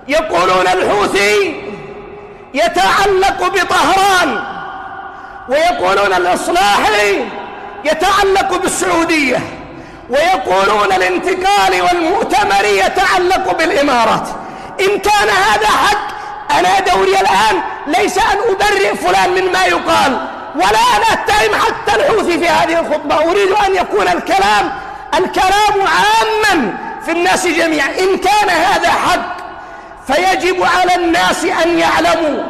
يقولون الحوثي يتعلق بطهران، ويقولون الإصلاحي يتعلق بالسعودية، ويقولون الانتقال والمؤتمر يتعلق بالإمارات. إن كان هذا حق، أنا دوري الآن ليس أن أبرئ فلان مما يقال، ولا أن أتهم حتى الحوثي في هذه الخطبة. أريد أن يكون الكلام عاما في الناس جميعا. إن كان هذا حق، فيجب على الناس أن يعلموا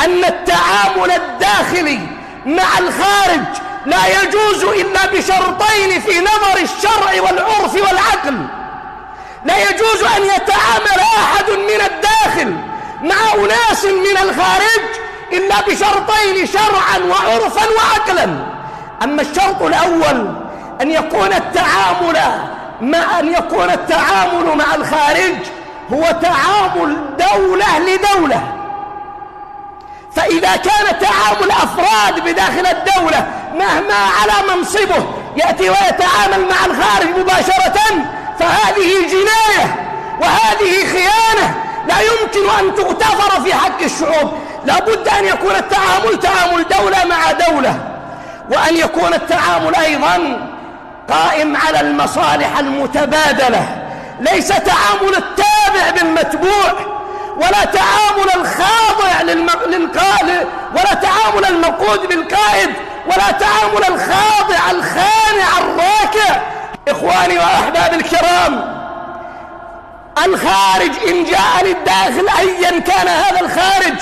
أن التعامل الداخلي مع الخارج لا يجوز إلا بشرطين في نظر الشرع والعرف والعقل. لا يجوز أن يتعامل أحد من الداخل مع أناس من الخارج إلا بشرطين شرعا وعرفا وعقلا. أما الشرط الأول أن يكون التعامل مع الخارج هو تعامل دولة لدولة. فإذا كان تعامل أفراد بداخل الدولة مهما على منصبه يأتي ويتعامل مع الخارج مباشرة، فهذه جناية وهذه خيانة لا يمكن أن تغتفر في حق الشعوب. لا بد أن يكون التعامل تعامل دولة مع دولة، وأن يكون التعامل أيضا قائم على المصالح المتبادلة، ليس تعامل التابع بالمتبوع، ولا تعامل الخاضع للقائد، ولا تعامل المقود بالقائد، ولا تعامل الخاضع الخانع الراكع. إخواني وأحباب الكرام، الخارج إن جاء للداخل أيا كان هذا الخارج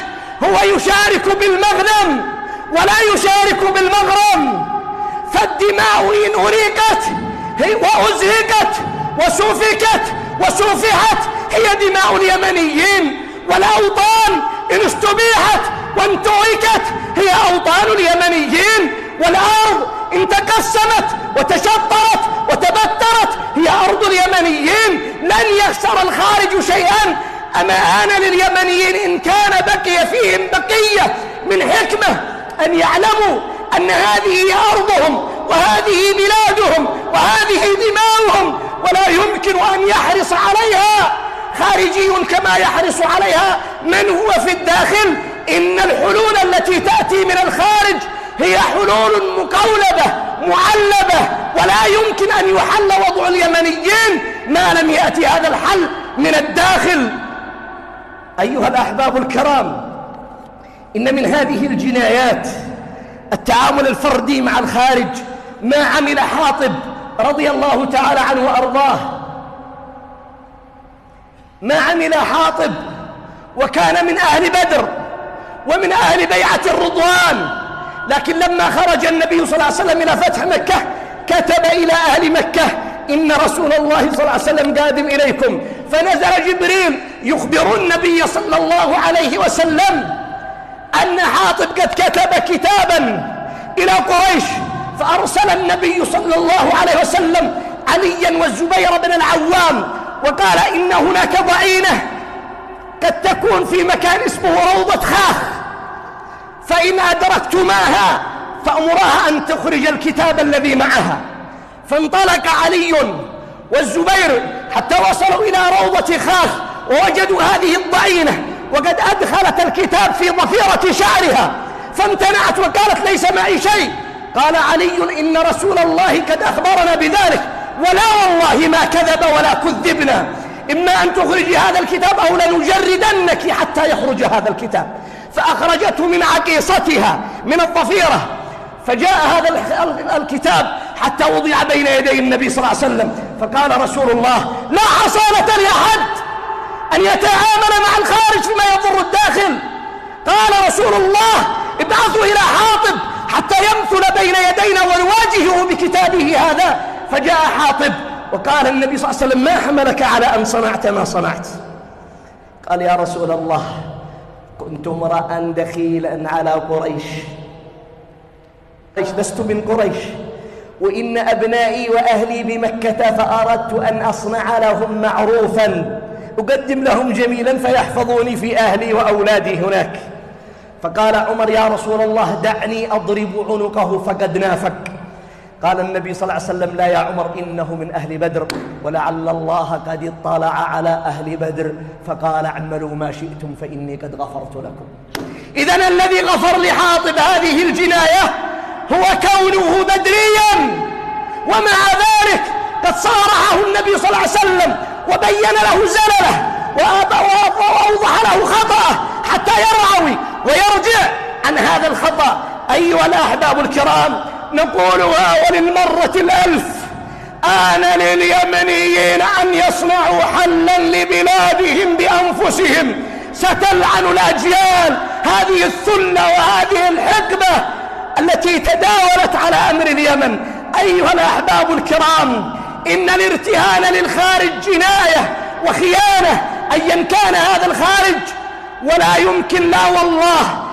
هو يشارك بالمغنم ولا يشارك بالمغرم. فالدماء إن أريقت وأزهقت وسفكت وسفحت هي دماء اليمنيين، والأوطان إن استبيحت وانتهكت هي أوطان اليمنيين، والأرض إن تقسمت وتشطرت وتبترت هي أرض اليمنيين. لن يخسر الخارج شيئا. أما آن لليمنيين إن كان بقي فيهم بقية من حكمة أن يعلموا أن هذه هي أرضهم وهذه بلادهم وهذه دماؤهم، ولا يمكن أن يحرص عليها خارجي كما يحرص عليها من هو في الداخل. إن الحلول التي تأتي من الخارج هي حلول مقولبة معلبة، ولا يمكن أن يحل وضع اليمنيين ما لم يأتي هذا الحل من الداخل. أيها الأحباب الكرام، إن من هذه الجنايات التعامل الفردي مع الخارج. ما عمل حاطب رضي الله تعالى عنه وأرضاه، ما عمل حاطب وكان من أهل بدر ومن أهل بيعة الرضوان، لكن لما خرج النبي صلى الله عليه وسلم إلى فتح مكة كتب إلى أهل مكة: إن رسول الله صلى الله عليه وسلم قادم إليكم. فنزل جبريل يخبر النبي صلى الله عليه وسلم أن حاطب قد كتب كتابا إلى قريش. فأرسل النبي صلى الله عليه وسلم عليا والزبير بن العوام وقال: إن هناك ضعينة قد تكون في مكان اسمه روضة خاخ، فإن أدركتماها فأمرها أن تخرج الكتاب الذي معها. فانطلق علي والزبير حتى وصلوا إلى روضة خاخ ووجدوا هذه الضعينة وقد أدخلت الكتاب في ضفيرة شعرها، فامتنعت وقالت: ليس معي شيء. قال علي: إن رسول الله قد أخبرنا بذلك، ولا والله ما كذب ولا كذبنا، إما أن تخرجي هذا الكتاب أو لنجردنك حتى يخرج هذا الكتاب. فأخرجته من عقيصتها من الضفيرة، فجاء هذا الكتاب حتى وضع بين يدي النبي صلى الله عليه وسلم. فقال رسول الله: لا حصانة لأحد أن يتعامل مع الخارج فيما يضر الداخل. قال رسول الله: ابعثوا إلى حاطب حتى يمثل بين يدينا ونواجهه بكتابه هذا. فجاء حاطب وقال النبي صلى الله عليه وسلم: ما حملك على أن صنعت ما صنعت؟ قال: يا رسول الله، كنت امرأ دخيلا على قريش، لست من قريش، وإن أبنائي وأهلي بمكة، فأردت أن أصنع لهم معروفا أقدم لهم جميلا فيحفظوني في أهلي وأولادي هناك. فقال عمر: يا رسول الله، دعني أضرب عنقه فقد نافك. قال النبي صلى الله عليه وسلم: لا يا عمر، إنه من أهل بدر، ولعل الله قد اطلع على أهل بدر فقال: اعملوا ما شئتم فإني قد غفرت لكم. إذن الذي غفر لحاطب هذه الجناية هو كونه بدريا، ومع ذلك قد صارحه النبي صلى الله عليه وسلم وبين له زلله وأوضح له خطأه حتى يرعوي ويرجع عن هذا الخطأ. أيها الأحباب الكرام، نقولها وللمرة الألف: آن لليمنيين أن يصنعوا حلا لبلادهم بأنفسهم. ستلعن الأجيال هذه الثلة وهذه الحقبة التي تداولت على أمر اليمن. أيها الأحباب الكرام، إن الارتهان للخارج جناية وخيانة أيا كان هذا الخارج، ولا يمكن، لا والله،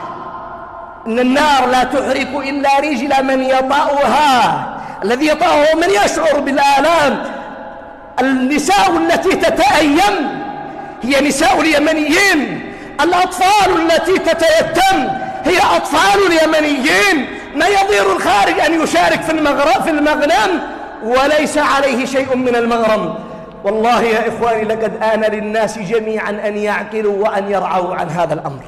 إن النار لا تحرق إلا رجل من يطأها. الذي يطأه من يشعر بالآلام. النساء التي تتأيم هي نساء اليمنيين، الأطفال التي تتيتم هي أطفال اليمنيين. ما يضير الخارج أن يشارك في المغنم وليس عليه شيء من المغرم. والله يا إخواني، لقد آن للناس جميعا أن يعقلوا وأن يرعوا عن هذا الأمر.